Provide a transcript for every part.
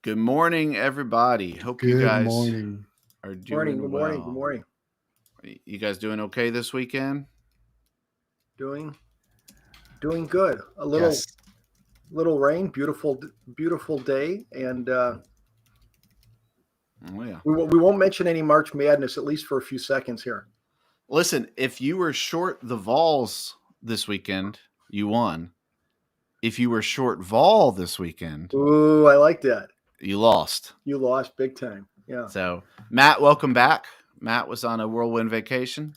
Good morning, everybody. Hope you guys are doing Good well. morning. You guys doing okay this weekend? Doing good. A little rain, beautiful day, and we won't mention any March Madness, at least for a few seconds here. Listen, if you were short the vols this weekend, you won. If you were short vol this weekend, ooh, I like that. You lost. You lost big time. Yeah. So, Matt, welcome back. Matt was on a whirlwind vacation.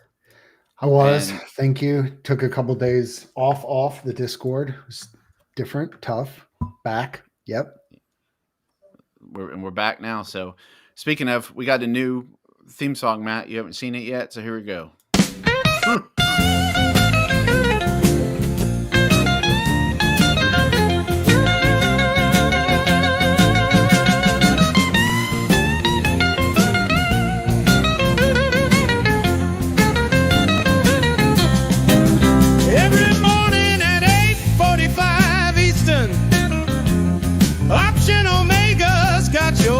I was. Thank you. Took a couple days off the Discord. It was different, tough. Back. Yep. We're back now. So, speaking of, we got a new theme song, Matt. You haven't seen it yet, so here we go.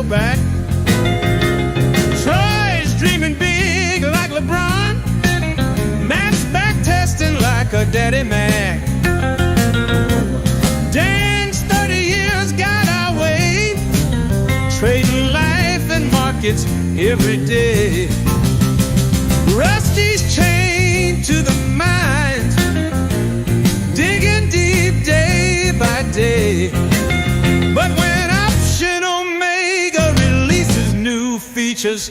Back. Troy's dreaming big like LeBron. Matt's back testing like a daddy Mac. Dan's 30 years got our way, trading life and markets every day. Rusty's chained to the mines, digging deep day by day. But when features,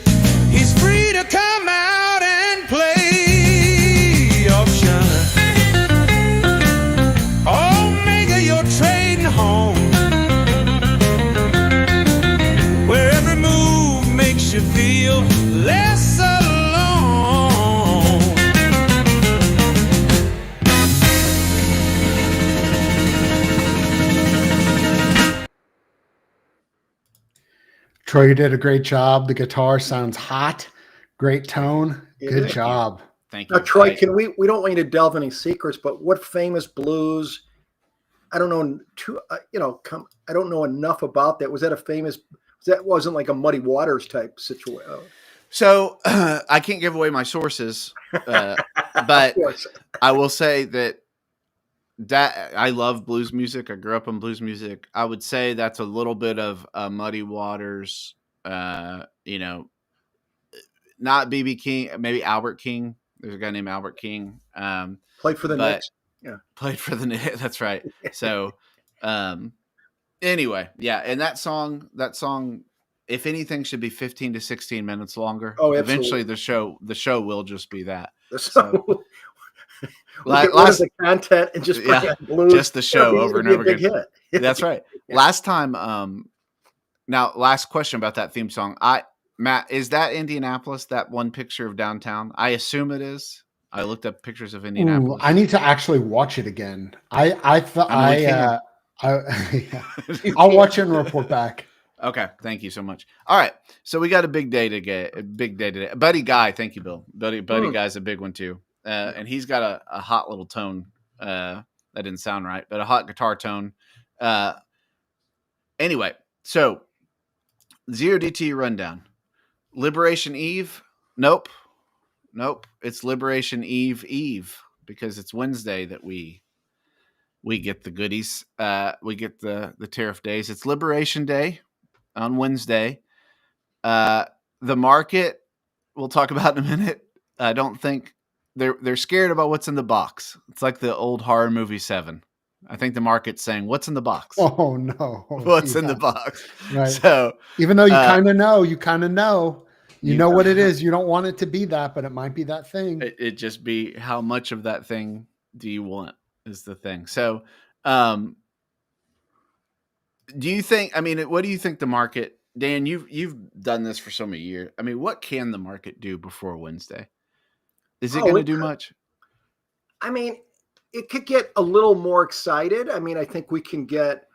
he's free to come out and play option. Omega, you're trading home, where every move makes you feel less alone. Troy, you did a great job. The guitar sounds hot. Great tone. Good job. Thank you. Now, Troy, we don't want you to delve any secrets, but what famous blues? I don't know. I don't know enough about that. Was that a famous? That wasn't like a Muddy Waters type situation. So I can't give away my sources, but I will say that I love blues music. I grew up on blues music. I would say that's a little bit of Muddy Waters, not B.B. King, maybe Albert King. There's a guy named Albert King. Played for the Knicks. Yeah. Played for the Knicks. That's right. So anyway, yeah. And that song, if anything, should be 15 to 16 minutes longer. Oh, absolutely. Eventually the show will just be that. So what is the content and just blues, just the show over and over again. That's right. Yeah. Last time, now last question about that theme song. Matt, is that Indianapolis, that one picture of downtown? I assume it is. I looked up pictures of Indianapolis. I need to actually watch it again. I'll watch it and report back. Okay, thank you so much. All right, so we got a big day today. Buddy Guy, thank you, Bill. Buddy Guy's a big one too. And he's got a hot little tone. That didn't sound right, but a hot guitar tone. Anyway, so 0DT rundown. Liberation Eve? Nope. It's Liberation Eve because it's Wednesday that we get the goodies. We get the tariff days. It's Liberation Day on Wednesday. The market, we'll talk about in a minute. I don't think they're scared about what's in the box. It's like the old horror movie 7. I think the market's saying, "What's in the box?" Oh no! What's in the box? Right. So even though you kind of know, you know what it is. You don't want it to be that, but it might be that thing. It just be how much of that thing do you want is the thing. So, do you think? I mean, what do you think the market? Dan, you've done this for so many years. I mean, what can the market do before Wednesday? Is it going to do much? I mean, it could get a little more excited. I mean, I think we can get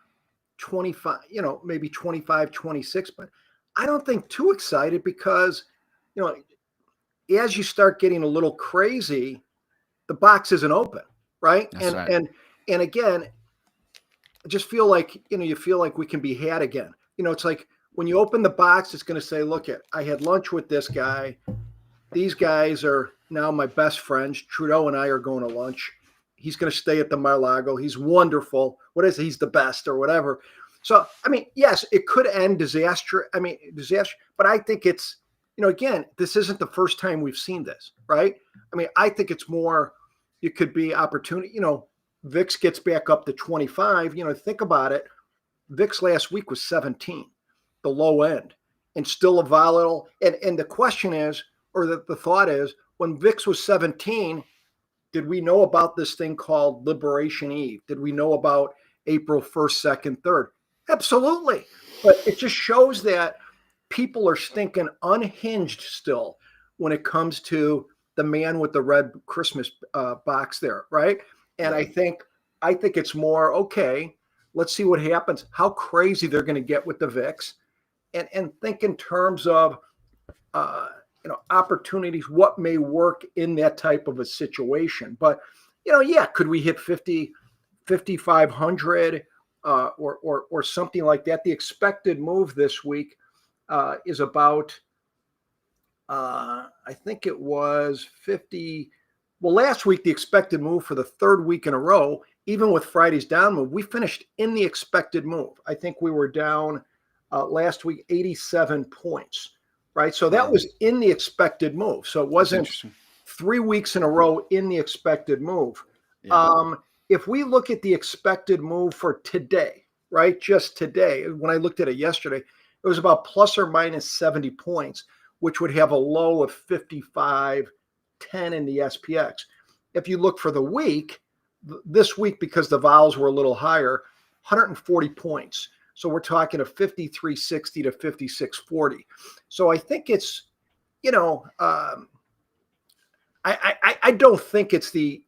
25, maybe 25, 26, but I don't think too excited because, as you start getting a little crazy, the box isn't open, right? That's right. And again, just feel like, you feel like we can be had again. It's like when you open the box, it's going to say, look, I had lunch with this guy. These guys are now my best friends. Trudeau and I are going to lunch. He's going to stay at the Mar-a-Lago. He's wonderful. What is it? He's the best or whatever. So, I mean, yes, it could end disaster. But I think it's, again, this isn't the first time we've seen this, right? I mean, I think it's more, it could be opportunity, VIX gets back up to 25, think about it. VIX last week was 17, the low end, and still a volatile. And the question is, or the thought is, when VIX was 17, did we know about this thing called Liberation Eve? Did we know about April 1st, 2nd, 3rd? Absolutely. But it just shows that people are stinking unhinged still when it comes to the man with the red Christmas box there, right? And I think it's more, okay, let's see what happens, how crazy they're going to get with the VIX, and think in terms of opportunities, what may work in that type of a situation. But could we hit 50, 5,500 or something like that? The expected move this week is about I think it was 50. Well, last week, the expected move for the third week in a row, even with Friday's down move, we finished in the expected move. I think we were down last week 87 points, right? So that was in the expected move. So it wasn't 3 weeks in a row in the expected move. Yeah. If we look at the expected move for today, right, just today, when I looked at it yesterday, it was about plus or minus 70 points, which would have a low of 55.10 in the SPX. If you look for the week, this week, because the vols were a little higher, 140 points. So we're talking of 53.60 to 56.40. So I think it's, I don't think it's the,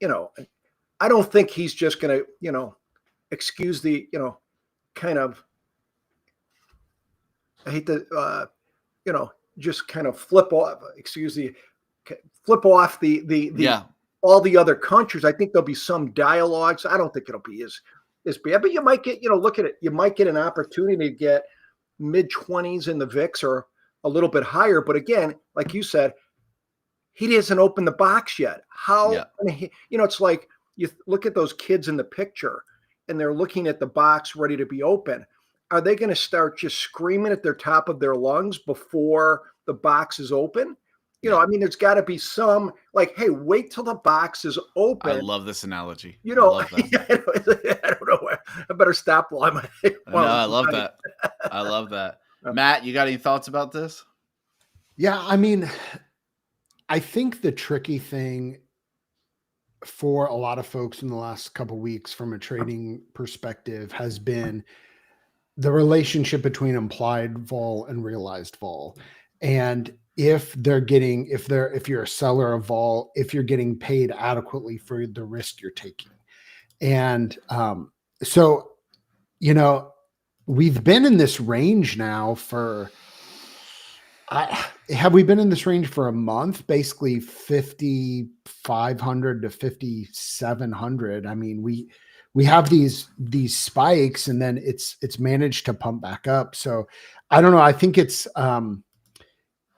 I don't think he's just going to, excuse the, kind of, I hate to, just kind of flip off the all the other countries. I think there'll be some dialogues. I don't think it'll be as bad, but you might get, look at it. You might get an opportunity to get mid-20s in the VIX or a little bit higher. But again, like you said, he hasn't opened the box yet. How, it's like you look at those kids in the picture and they're looking at the box ready to be open. Are they going to start just screaming at their top of their lungs before the box is open? There's got to be some like, hey, wait till the box is open. I love this analogy. I love that. I don't know. I better stop while I'm. I love that. I love that. Matt, you got any thoughts about this? Yeah, I think the tricky thing for a lot of folks in the last couple of weeks from a trading perspective has been the relationship between implied vol and realized vol. And if you're a seller of vol, if you're getting paid adequately for the risk you're taking. And so, we've been in this range now for, have we been in this range for a month? Basically 5,500 to 5,700. We have these spikes and then it's managed to pump back up. So I don't know. I think it's held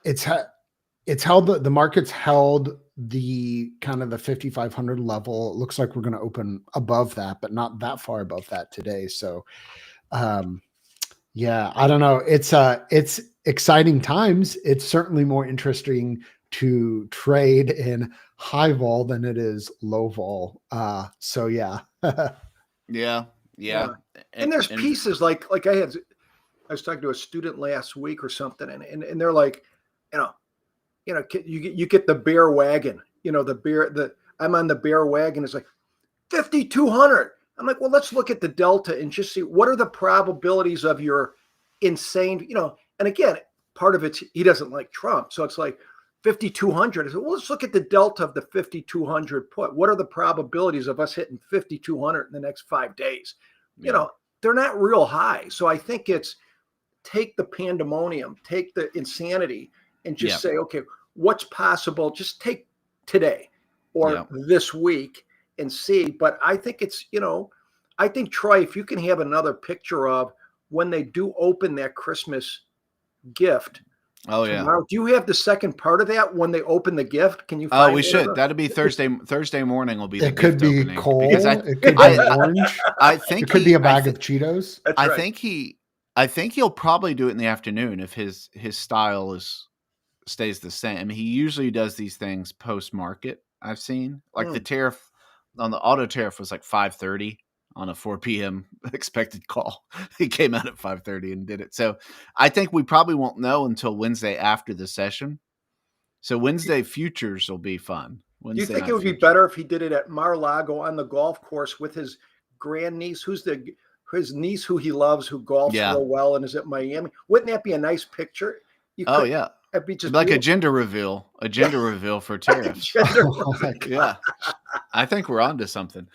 the market's held the kind of the 5,500 level. It looks like we're going to open above that, but not that far above that today. So I don't know. It's exciting times. It's certainly more interesting to trade in high vol than it is low vol. So yeah. Yeah. And there's pieces like I was talking to a student last week or something, and they're like, you get the bear wagon, I'm on the bear wagon. It's like 5,200. I'm like, well, let's look at the delta and just see what are the probabilities of your insane, and again, part of it's he doesn't like Trump. So it's like 5,200. I said, well, let's look at the delta of the 5,200 put. What are the probabilities of us hitting 5,200 in the next 5 days? Yeah. They're not real high. So I think it's take the pandemonium, take the insanity and just say, okay, what's possible? Just take today or this week and see. But I think it's, I think, Troy, if you can have another picture of when they do open that Christmas gift Oh yeah. tomorrow, do you have the second part of that when they open the gift? Can you Oh, find we it? should. That'll be Thursday morning will be the It could gift be opening. coal. Because It could be orange. I think It could be a bag of Cheetos. That's I right. think he'll probably do it in the afternoon if his style stays the same. I mean, he usually does these things post market. I've seen like the tariff on the auto tariff was like 5:30 on a 4 p.m. expected call. He came out at 5:30 and did it. So I think we probably won't know until Wednesday after the session. So Wednesday futures will be fun. Do you think it would be better if he did it at Mar-a-Lago on the golf course with his grandniece, his niece who he loves, who golfs real well and is at Miami? Wouldn't that be a nice picture? Yeah. It'd be just like a gender reveal for tariffs. Yeah. I think we're on to something.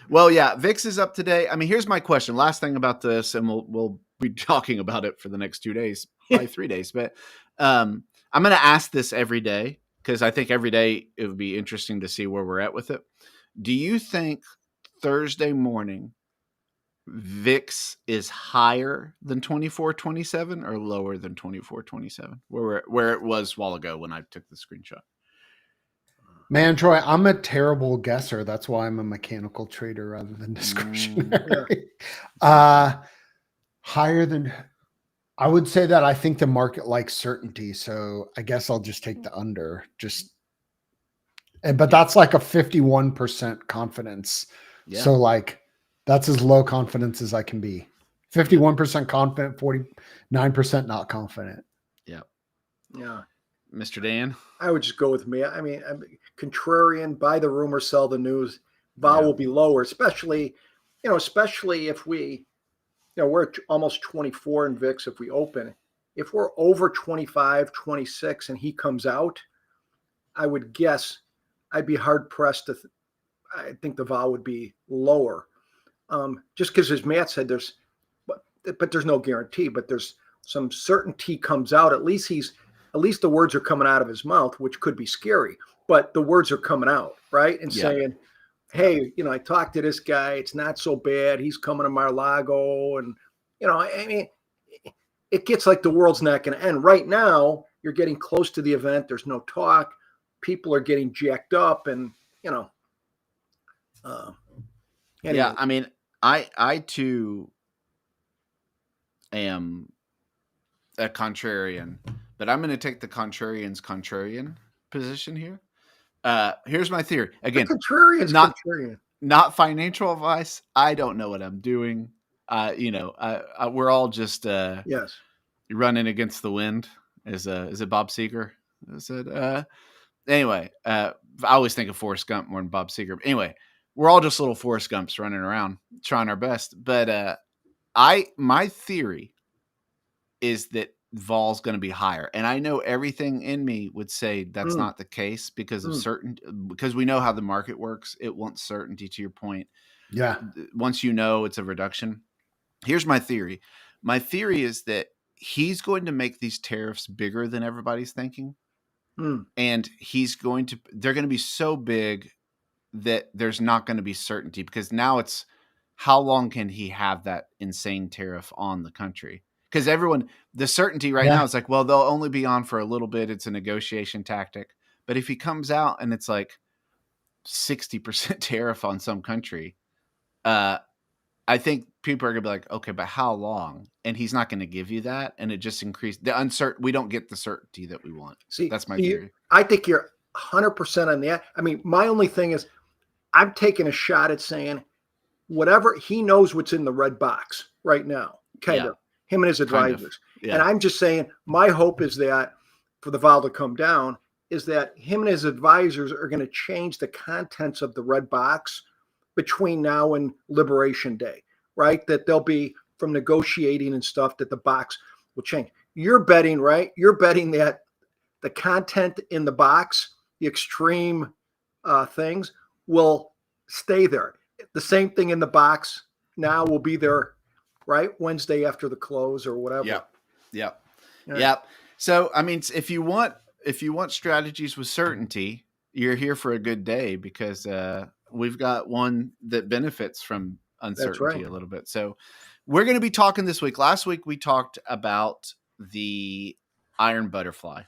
Well, yeah, VIX is up today. I mean, here's my question. Last thing about this, and we'll be talking about it for the next 2 days, probably 3 days. But I'm going to ask this every day because I think every day it would be interesting to see where we're at with it. Do you think Thursday morning VIX is higher than 24.27 or lower than 24.27 where it was a while ago when I took the screenshot? Man, Troy, I'm a terrible guesser. That's why I'm a mechanical trader rather than discretionary. Higher than, I would say that I think the market likes certainty. So I guess I'll just take the under. But that's like a 51% confidence. Yeah. So like that's as low confidence as I can be. 51% confident, 49% not confident. Yeah. Yeah. Mr. Dan? I would just go with me. I mean, contrarian, buy the rumor, sell the news. Vol will be lower, especially if we, we're at almost 24 in VIX if we open. If we're over 25, 26 and he comes out, I would guess I'd be hard pressed to, I think the vol would be lower. Just because, as Matt said, but there's no guarantee, but there's some certainty comes out. At least the words are coming out of his mouth, which could be scary, but the words are coming out, right? And saying, hey, I talked to this guy. It's not so bad. He's coming to Mar-a-Lago. And, I mean, it gets like the world's not going to end. Right now, you're getting close to the event. There's no talk. People are getting jacked up and, anyway. Yeah, I mean, I too am a contrarian, but I'm going to take the contrarian position here. Here's my theory. Again, contrarian. Not financial advice. I don't know what I'm doing. We're all just running against the wind. Is it Bob Seger? Is it? Anyway, I always think of Forrest Gump more than Bob Seger. But anyway, we're all just little Forrest Gumps running around trying our best. But my theory is that vol's going to be higher, and I know everything in me would say that's not the case because of because we know how the market works. It wants certainty. To your point, once it's a reduction. Here's my theory. My theory is that he's going to make these tariffs bigger than everybody's thinking, and they're going to be so big that there's not going to be certainty, because now it's how long can he have that insane tariff on the country? Because the certainty right now is like, well, they'll only be on for a little bit. It's a negotiation tactic. But if he comes out and it's like 60% tariff on some country, I think people are going to be like, okay, but how long? And he's not going to give you that. And it just increased we don't get the certainty that we want. See, that's my theory. I think you're 100% on that. I mean, my only thing is I'm taking a shot at saying whatever he knows what's in the red box right now, kind of. Him and his advisors. And I'm just saying my hope is that for the vol to come down is that him and his advisors are going to change the contents of the red box between now and Liberation Day, right? That they'll be from negotiating and stuff, that the box will change. You're betting, right? You're betting that the content in the box, the extreme things, will stay there. The same thing in the box now will be there, right? Wednesday after the close or whatever. Yep. So, I mean, if you want strategies with certainty, you're here for a good day, because we've got one that benefits from uncertainty right. a little bit. So we're going to be talking this week. Last week we talked about the iron butterfly,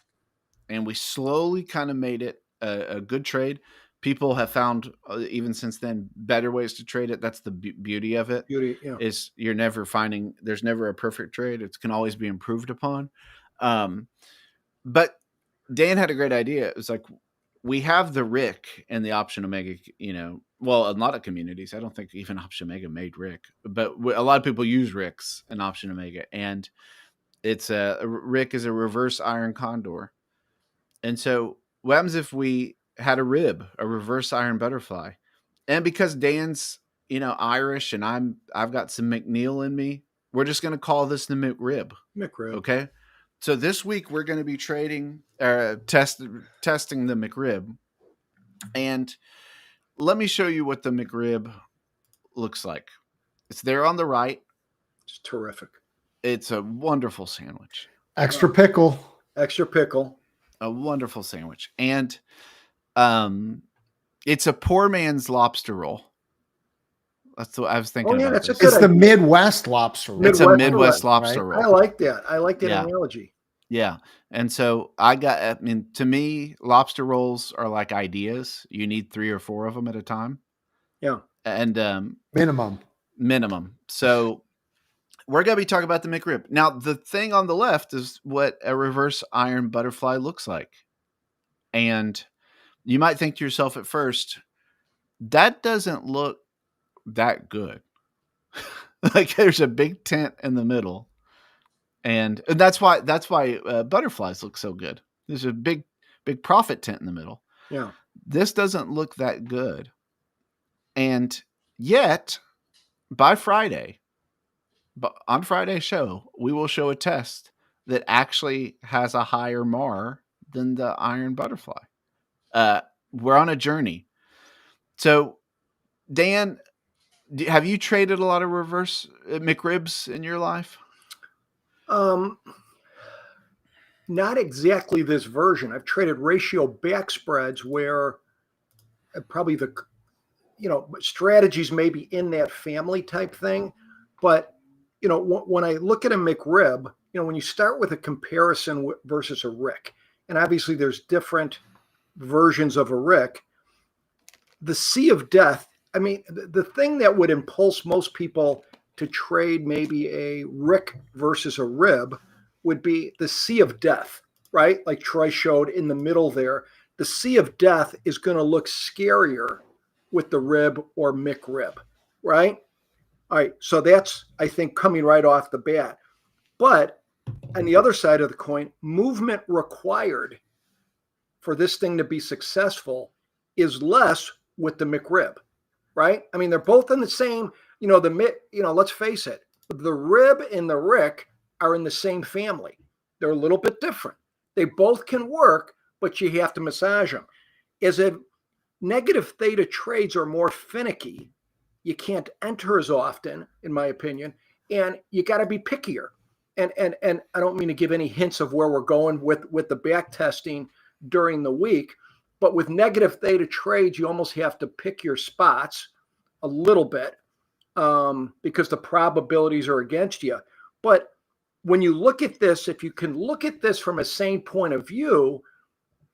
and we slowly kind of made it a good trade. People have found even since then better ways to trade it. That's the beauty of it. Beauty, yeah. Is you're never finding, there's never a perfect trade. It can always be improved upon. But Dan had a great idea. It was like, we have the Rick and the Option Omega, well, a lot of communities, I don't think even Option Omega made Rick, but a lot of people use Ricks and Option Omega, and it's Rick is a reverse iron condor. And so what happens if we had a reverse iron butterfly? And because Dan's, Irish, and I've got some McNeil in me, we're just going to call this the McRib. McRib. Okay. So this week we're going to be testing the McRib, and let me show you what the McRib looks like. It's there on the right. It's terrific. It's a wonderful sandwich. Extra pickle. Extra pickle. A wonderful sandwich. And it's a poor man's lobster roll. That's what I was thinking. Oh, yeah, about that's a this. good It's the Midwest lobster roll. It's a Midwest lobster right? roll. I like that. I like that Yeah. analogy. Yeah. And so to me, lobster rolls are like ideas. You need 3 or 4 of them at a time. Yeah. And Minimum. So we're going to be talking about the McRib. Now, the thing on the left is what a reverse iron butterfly looks like. And you might think to yourself at first, that doesn't look that good. Like there's a big tent in the middle. And that's why butterflies look so good. There's a big profit tent in the middle. Yeah. This doesn't look that good. And yet, by Friday, on Friday's show, we will show a test that actually has a higher MAR than the iron butterfly. We're on a journey. So, Dan, have you traded a lot of reverse McRibs in your life? Not exactly this version. I've traded ratio back spreads where probably the strategies may be in that family type thing. But, when I look at a McRib, when you start with a comparison versus a Rick, and obviously there's different versions of a Rick, the sea of death, I mean, the thing that would impulse most people to trade maybe a Rick versus a Rib would be the sea of death, right? Like Troy showed in the middle there. The sea of death is going to look scarier with the Rib or McRib, right? All right, so that's, I think, coming right off the bat. But on the other side of the coin, movement required for this thing to be successful is less with the McRib, right? I mean, they're both in the same, let's face it, the Rib and the Rick are in the same family. They're a little bit different. They both can work, but you have to massage them. As if negative theta trades are more finicky, you can't enter as often, in my opinion, and you got to be pickier. And I don't mean to give any hints of where we're going with the back testing during the week, but with negative theta trades, you almost have to pick your spots a little bit because the probabilities are against you. But when you look at this, if you can look at this from a sane point of view,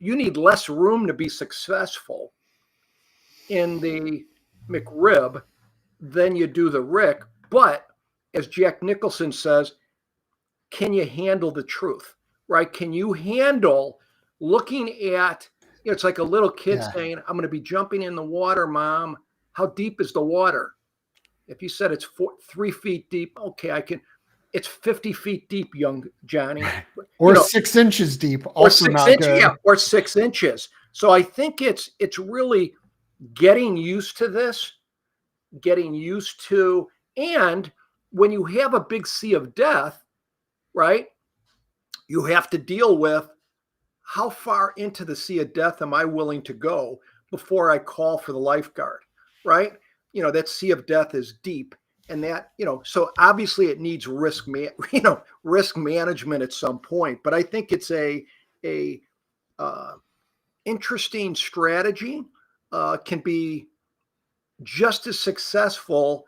you need less room to be successful in the McRib than you do the Rick. But as Jack Nicholson says, can you handle the truth, right? Can you handle looking at, it's like a little kid saying, I'm going to be jumping in the water, Mom. How deep is the water? If you said it's 3 feet deep, okay, I can. It's 50 feet deep, young Johnny. Or 6 inches deep. Also not good. Yeah, or 6 inches. So I think it's really getting used to this, and when you have a big sea of death, right, you have to deal with how far into the sea of death am I willing to go before I call for the lifeguard, right? That sea of death is deep, and that, so obviously it needs risk management at some point. But I think it's a interesting strategy, can be just as successful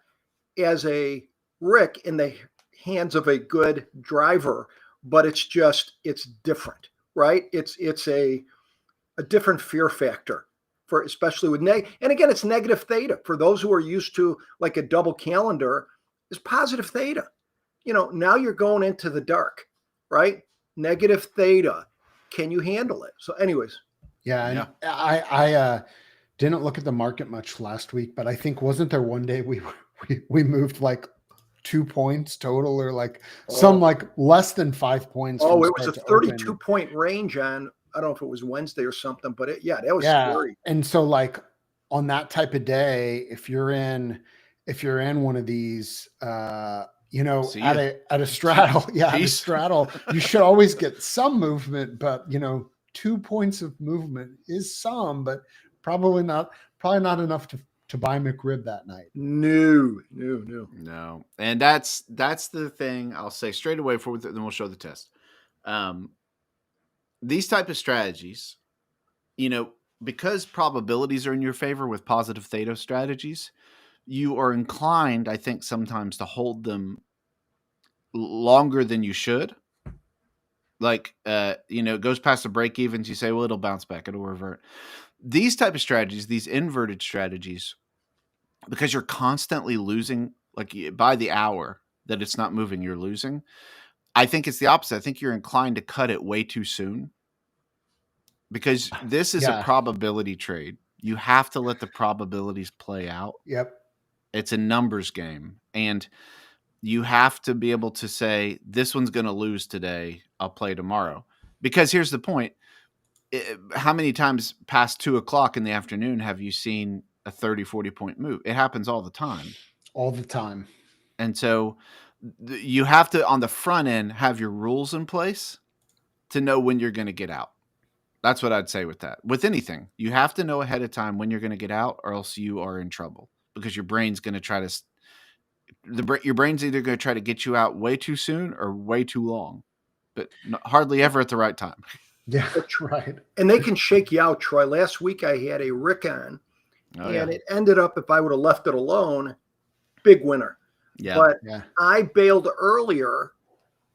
as a Rick in the hands of a good driver, but it's different, right? It's a different fear factor for, especially with and again, it's negative theta. For those who are used to like a double calendar, is positive theta. Now you're going into the dark, right? Negative theta. Can you handle it? So anyways. Yeah. And I didn't look at the market much last week, but I think wasn't there one day we moved like 2 points total, or like some like less than 5 points. Oh, it was a 32-point range on, I don't know if it was Wednesday or something, but that was scary. And so like on that type of day, if you're in one of at a straddle, at a straddle, you should always get some movement, but 2 points of movement is some, but probably not enough to buy McRib that night. No. And that's the thing I'll say straight away then we'll show the test. These type of strategies, because probabilities are in your favor with positive theta strategies, you are inclined, I think, sometimes to hold them longer than you should. Like, it goes past the break evens. You say, well, it'll bounce back. It'll revert. These type of strategies, these inverted strategies, because you're constantly losing, like by the hour that it's not moving, you're losing. I think it's the opposite. I think you're inclined to cut it way too soon, because this is a probability trade. You have to let the probabilities play out. Yep. It's a numbers game. And you have to be able to say, this one's going to lose today, I'll play tomorrow. Because here's the point. How many times past 2:00 in the afternoon have you seen a 30, 40-point move? It happens all the time. All the time. And so you have to, on the front end, have your rules in place to know when you're going to get out. That's what I'd say with that. With anything, you have to know ahead of time when you're going to get out, or else you are in trouble, because your brain's going to try to your brain's either going to try to get you out way too soon or way too long, but hardly ever at the right time. Yeah, that's right. And they can shake you out, Troy. Last week I had a Rick on, it ended up, if I would have left it alone, big winner. Yeah. But I bailed earlier,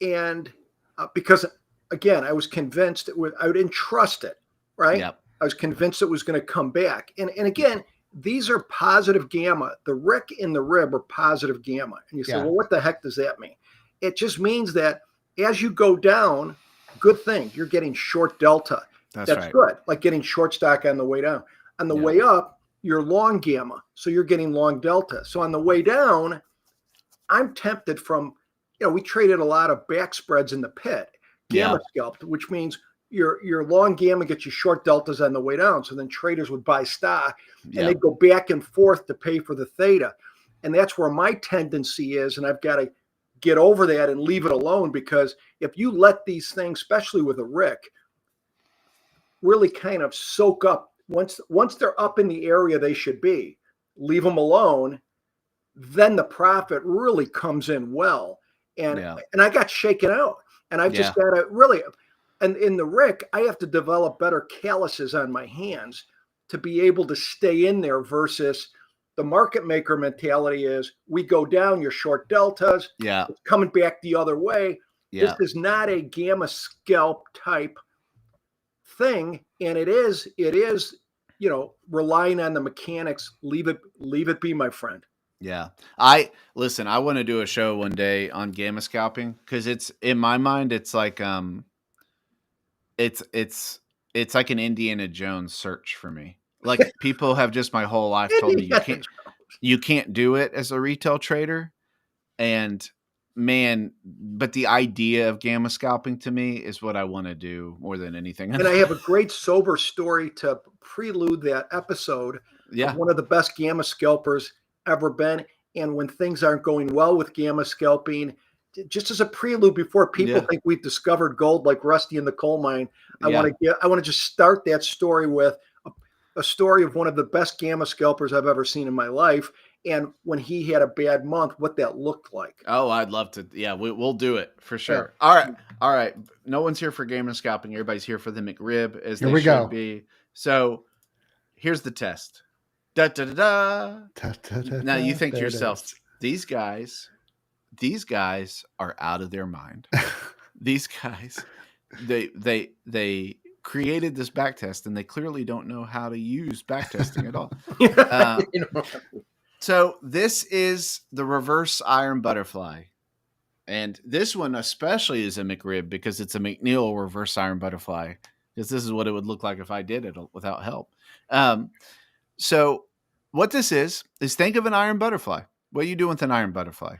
and because, again, I was convinced I didn't trust it, right? Yep. I was convinced it was going to come back. And again, these are positive gamma. The Rick and the Rib are positive gamma. And you say, well, what the heck does that mean? It just means that as you go down, good thing, you're getting short delta. That's right. Good. Like getting short stock on the way down. On the way up, you're long gamma. So you're getting long delta. So on the way down, I'm tempted from, we traded a lot of back spreads in the pit, gamma scalped, which means your long gamma gets you short deltas on the way down. So then traders would buy stock and they'd go back and forth to pay for the theta. And that's where my tendency is. And I've got to get over that and leave it alone, because if you let these things, especially with a Rick, really kind of soak up, once they're up in the area they should be, leave them alone, then the profit really comes in well. And I got shaken out, and I've just got to really, and in the Rick, I have to develop better calluses on my hands to be able to stay in there, versus the market maker mentality is, we go down, your short deltas, it's coming back the other way. This is not a gamma scalp type thing. And it is, relying on the mechanics. Leave it be, my friend. Yeah. I want to do a show one day on gamma scalping, because it's, in my mind, it's like, it's like an Indiana Jones search for me. Like, people have just my whole life told me you can't do it as a retail trader. And man, but the idea of gamma scalping to me is what I want to do more than anything. And I have a great sober story to prelude that episode. Of one of the best gamma scalpers ever been. And when things aren't going well with gamma scalping, just as a prelude, before people think we've discovered gold like Rusty in the coal mine, I want to just start that story with a story of one of the best gamma scalpers I've ever seen in my life. And when he had a bad month, what that looked like. Oh, I'd love to. Yeah, we'll do it for sure. Yeah. All right. No one's here for gamma scalping. Everybody's here for the McRib, as they should be. So here's the test. Da, da, da, da. Now you think to yourself, these guys are out of their mind. These guys, they created this backtest, and they clearly don't know how to use backtesting at all. You know, So this is the reverse iron butterfly. And this one especially is a McRib because it's a McNeil reverse iron butterfly, because this is what it would look like if I did it without help. So what this is think of an iron butterfly. What are you doing with an iron butterfly?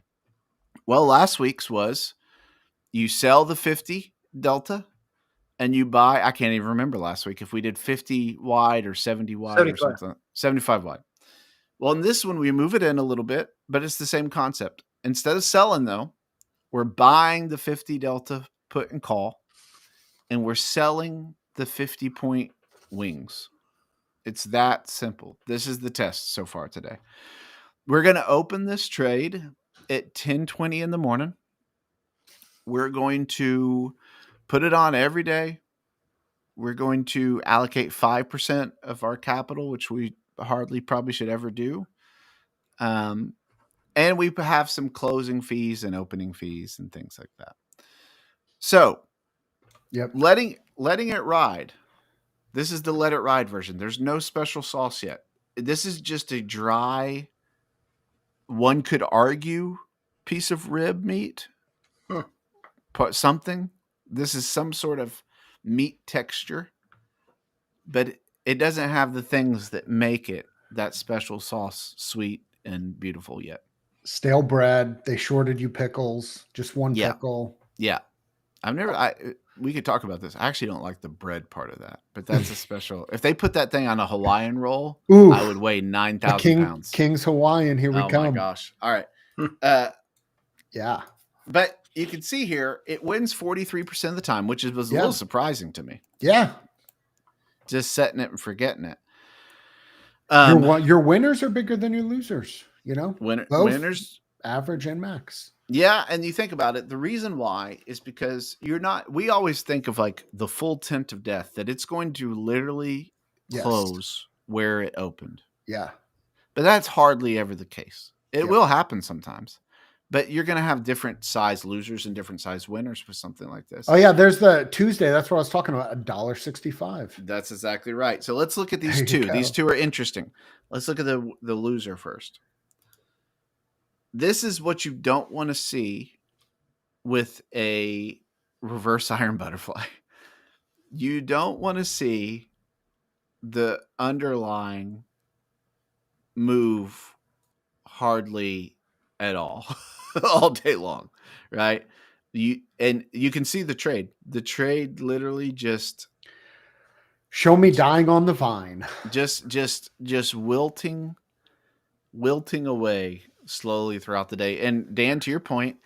Well, last week's was you sell the 50 delta and you buy, I can't even remember last week if we did 50 wide or 70 wide 75. or something. 75 wide. Well, in this one, we move it in a little bit, but it's the same concept. Instead of selling, though, we're buying the 50 delta put and call, and we're selling the 50-point wings. It's that simple. This is the test so far today. We're going to open this trade at 10:20 in the morning. We're going to put it on every day. We're going to allocate 5% of our capital, which we hardly probably should ever do. And we have some closing fees and opening fees and things like that. So Yep. letting it ride. This is the let it ride version. There's no special sauce yet. This is just a dry, one could argue, piece of rib meat. Put something. This is some sort of meat texture, but it doesn't have the things that make it that special sauce sweet and beautiful yet. Stale bread. They shorted you pickles. Just one Yeah. pickle. Yeah. We could talk about this. I actually don't like the bread part of that, but that's a special. If they put that thing on a Hawaiian roll, Oof. I would weigh 9,000 pounds. King's Hawaiian. Here we Oh come. my gosh. All right. Yeah. But you can see here, it wins 43% of the time, which was a Yeah. little surprising to me. Yeah. Just setting it and forgetting it. Your winners are bigger than your losers, you know? Both Winners, average and max. yeah, and you think about it, the reason why is because we always think of like the full tent of death, that it's going to literally Yes. close where it opened. Yeah. But that's hardly ever the case. It Yeah. will happen sometimes. But you're going to have different size losers and different size winners for something like this. Oh yeah, there's the Tuesday. That's what I was talking about. $1.65. That's exactly right. So let's look at these There you two. go. These two are interesting. Let's look at the loser first. This is what you don't want to see with a reverse iron butterfly. You don't want to see the underlying move hardly at all, all day long, right? You can see the trade. The trade literally just Show me dying on the vine. just wilting away slowly throughout the day. And Dan, to your point,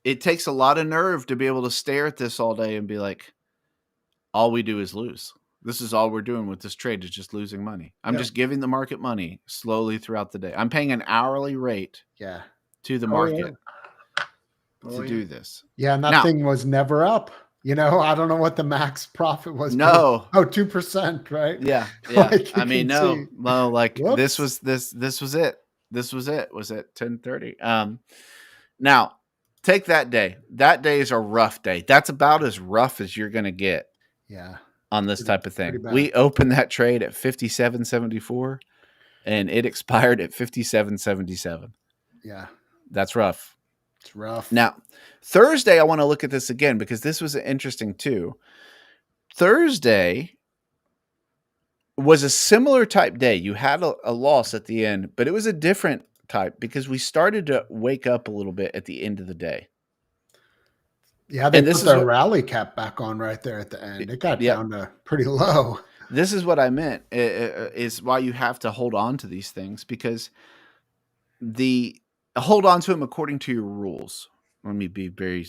it takes a lot of nerve to be able to stare at this all day and be like, all we do is lose. This is all we're doing with this trade, is just losing money. I'm just giving the market money slowly throughout the day. I'm paying an hourly rate Yeah. to the market to do this. Yeah, and that thing was never up. You know, I don't know what the max profit was. No. 2%, right? Yeah. Like I mean, no. see. Well, like Whoops. this was it. This was it. Was at 10:30. Now take that day. That day is a rough day. That's about as rough as you're gonna get. Yeah. On this type of thing. bad. We opened that trade at 57.74 and it expired at 57.77. Yeah. That's rough. It's rough. Now, Thursday, I want to look at this again because this was interesting too. Thursday was a similar type day. You had a loss at the end, but it was a different type because we started to wake up a little bit at the end of the day. Yeah, they put the rally cap back on right there at the end. It got down to pretty low. This is what I meant, is why you have to hold on to these things, because hold on to them according to your rules. Let me be very,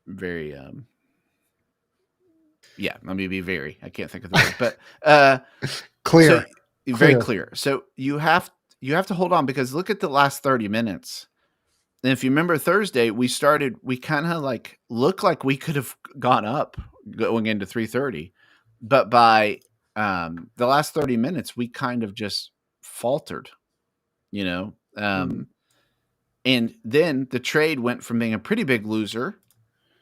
very, let me be very, I can't think of the word, but clear. So, very clear. So you have to hold on, because look at the last 30 minutes. And if you remember Thursday, we kind of like looked like we could have gone up going into 3:30, but by the last 30 minutes, we kind of just faltered, you know. And then the trade went from being a pretty big loser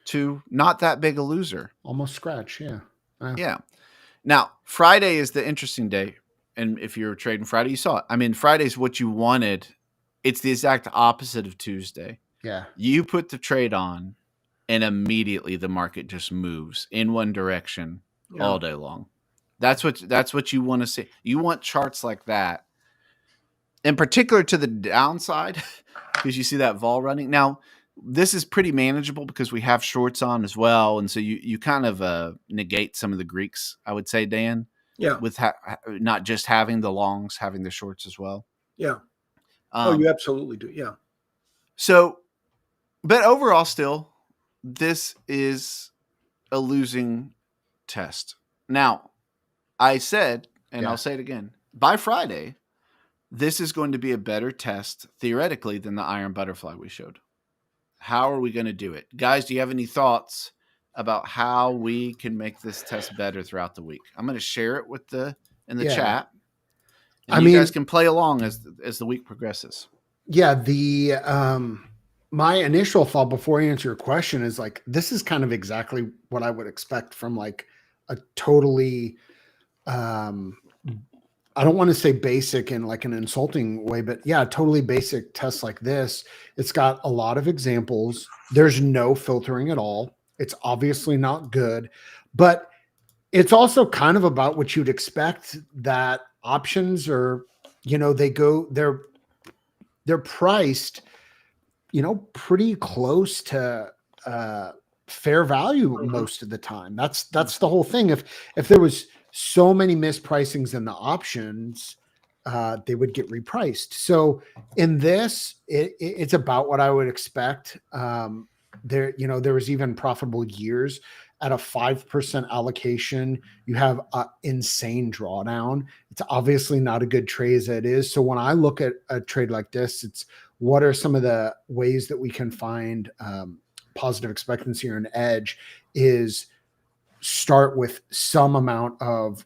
to not that big a loser. Almost scratch. Yeah. Yeah. Now, Friday is the interesting day. And if you're trading Friday, you saw it. I mean, Friday's what you wanted. It's the exact opposite of Tuesday. Yeah. You put the trade on, and immediately the market just moves in one direction all day long. That's what you want to see. You want charts like that, in particular to the downside, because you see that vol running. Now, this is pretty manageable because we have shorts on as well, and so you kind of negate some of the Greeks, I would say, Dan. Yeah. With not just having the longs, having the shorts as well. Yeah. You absolutely do. Yeah. So, but overall, still, this is a losing test. Now, I said, and I'll say it again, by Friday, this is going to be a better test theoretically than the iron butterfly we showed. How are we going to do it? Guys, do you have any thoughts about how we can make this test better throughout the week? I'm going to share it in the chat. And you guys can play along as the week progresses. Yeah, my initial thought before I answer your question is like, this is kind of exactly what I would expect from like a totally, I don't want to say basic in like an insulting way, but yeah, totally basic test like this. It's got a lot of examples. There's no filtering at all. It's obviously not good, but it's also kind of about what you'd expect, that options are, they're priced, pretty close to fair value most of the time. That's the whole thing. If there was so many mispricings in the options, they would get repriced. So in this, it's about what I would expect. There was even profitable years at a 5% allocation. You have an insane drawdown. It's obviously not a good trade as it is. So when I look at a trade like this, it's what are some of the ways that we can find positive expectancy or an edge is start with some amount of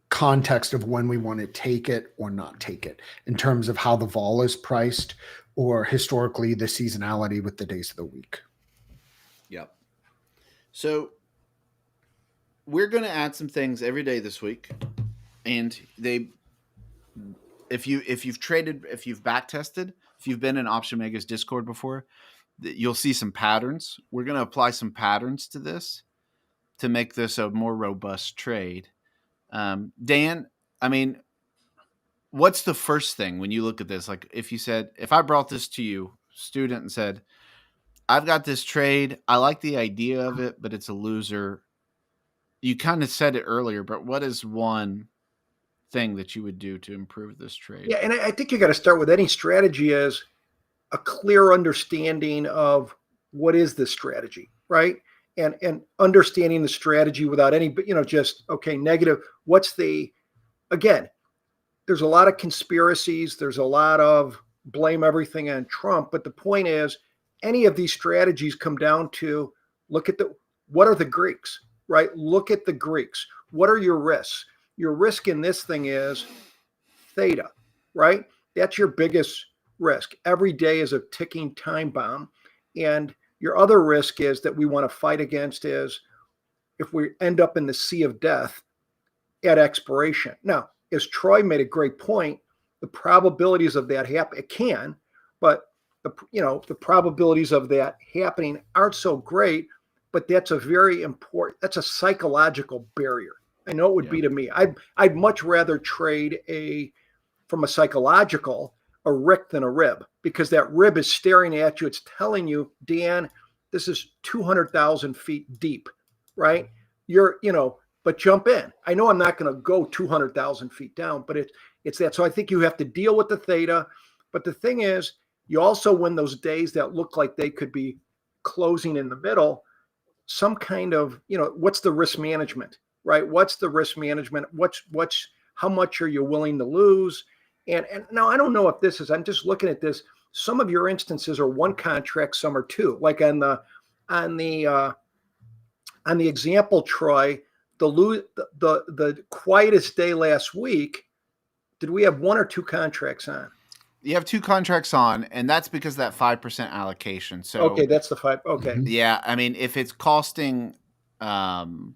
context of when we want to take it or not take it in terms of how the vol is priced or historically the seasonality with the days of the week. Yep. So we're going to add some things every day this week, and if you've traded, if you've back tested, if you've been in Option Mega's Discord before, you'll see some patterns. We're going to apply some patterns to this to make this a more robust trade. Dan, I mean, what's the first thing when you look at this? Like if I brought this to you, student, and said, I've got this trade. I like the idea of it, but it's a loser. You kind of said it earlier, but what is one thing that you would do to improve this trade? Yeah, and I think you got to start with any strategy as a clear understanding of what is the strategy, right? And understanding the strategy without any, just, okay, negative. Again, there's a lot of conspiracies. There's a lot of blame everything on Trump. But the point is, any of these strategies come down to what are the Greeks, right? Look at the Greeks. What are your risks? Your risk in this thing is theta, right? That's your biggest risk. Every day is a ticking time bomb. And your other risk is that we want to fight against is if we end up in the sea of death at expiration. Now, as Troy made a great point, the probabilities of that happen, it can, but the probabilities of that happening aren't so great, but that's that's a psychological barrier. I know it would be to me. I'd much rather trade from a psychological, a rick than a rib, because that rib is staring at you. It's telling you, Dan, this is 200,000 feet deep, right? But jump in. I know I'm not going to go 200,000 feet down, but it's that. So I think you have to deal with the theta. But the thing is, you also win those days that look like they could be closing in the middle, some kind of, what's the risk management, right? What's the risk management? How much are you willing to lose? And now I don't know if I'm just looking at this. Some of your instances are one contract, some are two. Like on the example, Troy, the quietest day last week, did we have one or two contracts on? You have 2 contracts on, and that's because of that 5% allocation. So Okay, that's the 5. Okay, Mhm. yeah, I mean, if it's costing, 2,000.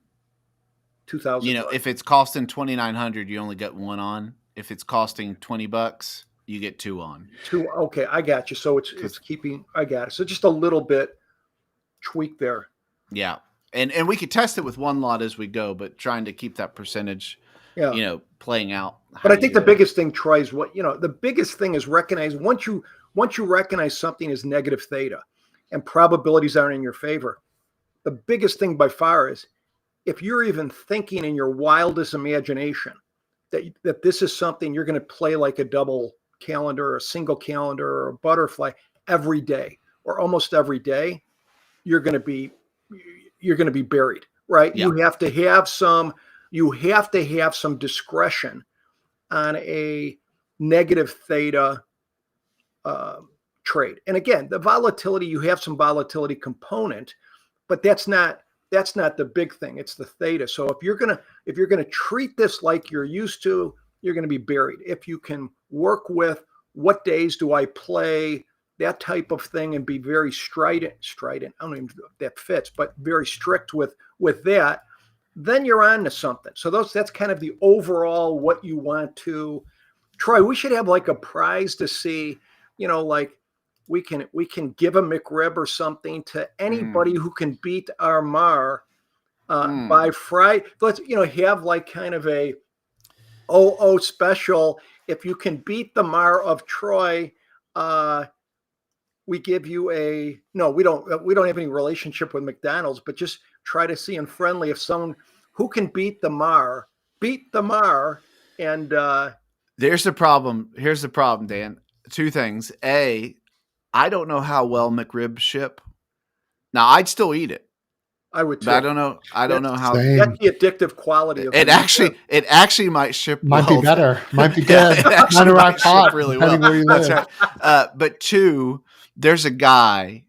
if it's costing 2,900, you only get 1 on. If it's costing $20, you get 2 on. 2. Okay, I got you. So it's keeping. I got it. So just a little bit tweak there. Yeah, and we could test it with 1 lot as we go, but trying to keep that percentage, Yeah. playing out. But I think the biggest thing, Troy, is the biggest thing is recognize once you recognize something is negative theta and probabilities aren't in your favor, the biggest thing by far is if you're even thinking in your wildest imagination that this is something you're going to play like a double calendar or a single calendar or a butterfly every day or almost every day, you're going to be buried, right? Yeah. You have to have some discretion on a negative theta trade. And again, the volatility, you have some volatility component, but that's not the big thing. It's the theta. So if you're gonna treat this like you're used to, you're gonna be buried. If you can work with what days do I play, that type of thing, and be very strident. I don't even know if that fits, but very strict with that, then you're on to something. So that's kind of the overall what you want to. Troy, we should have like a prize to see, like we can give a McRib or something to anybody who can beat our MAR by Friday. Let's have like kind of a special. If you can beat the MAR of Troy, we give you no, we don't have any relationship with McDonald's, but just try to see in friendly if someone who can beat the MAR, and Here's the problem, Dan. 2 things. A, I don't know how well McRib ship. Now, I'd still eat it. I would too. But I don't know how. Same. That's the addictive quality of It actually might ship. Might well. be better. Might be Yeah, good. it actually Might might ship really well. Where you That's live. right. But 2, there's a guy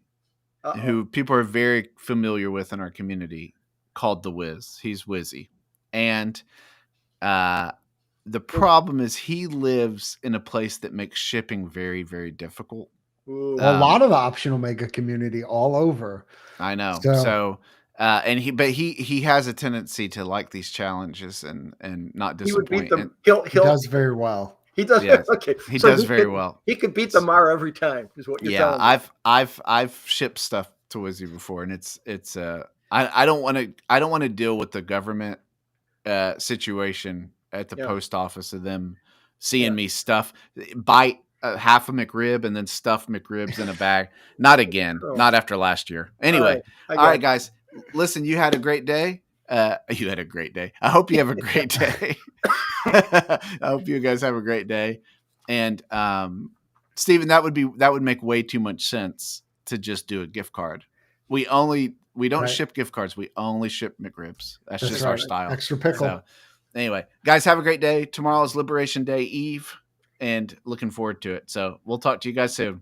Uh-oh. who people are very familiar with in our community called the Wiz. He's Wizzy. And the problem is he lives in a place that makes shipping very, very difficult. Ooh. A lot of the option omega community all over. I know. So- So and he has a tendency to like these challenges and not He would disappoint. beat them. And He does very well. He does. Yes. Okay. he So does very well. He could beat the MAR every time. Is what you're Yeah, telling me. I've shipped stuff to Wizzy before, and it's I don't want to deal with the government situation at the Yeah. post office of them seeing me bite half a McRib and then stuff McRibs in a bag. Not again. Oh. Not after last year. Anyway, I all got right, it. guys. Listen, you had a great day. You had a great day. I hope you have a great day. I hope you guys have a great day. And Stephen, that would make way too much sense to just do a gift card. We don't Right. ship gift cards. We only ship McRibs. That's just right. our style. Extra pickle. So, anyway, guys, have a great day. Tomorrow is Liberation Day Eve, and looking forward to it. So we'll talk to you guys soon.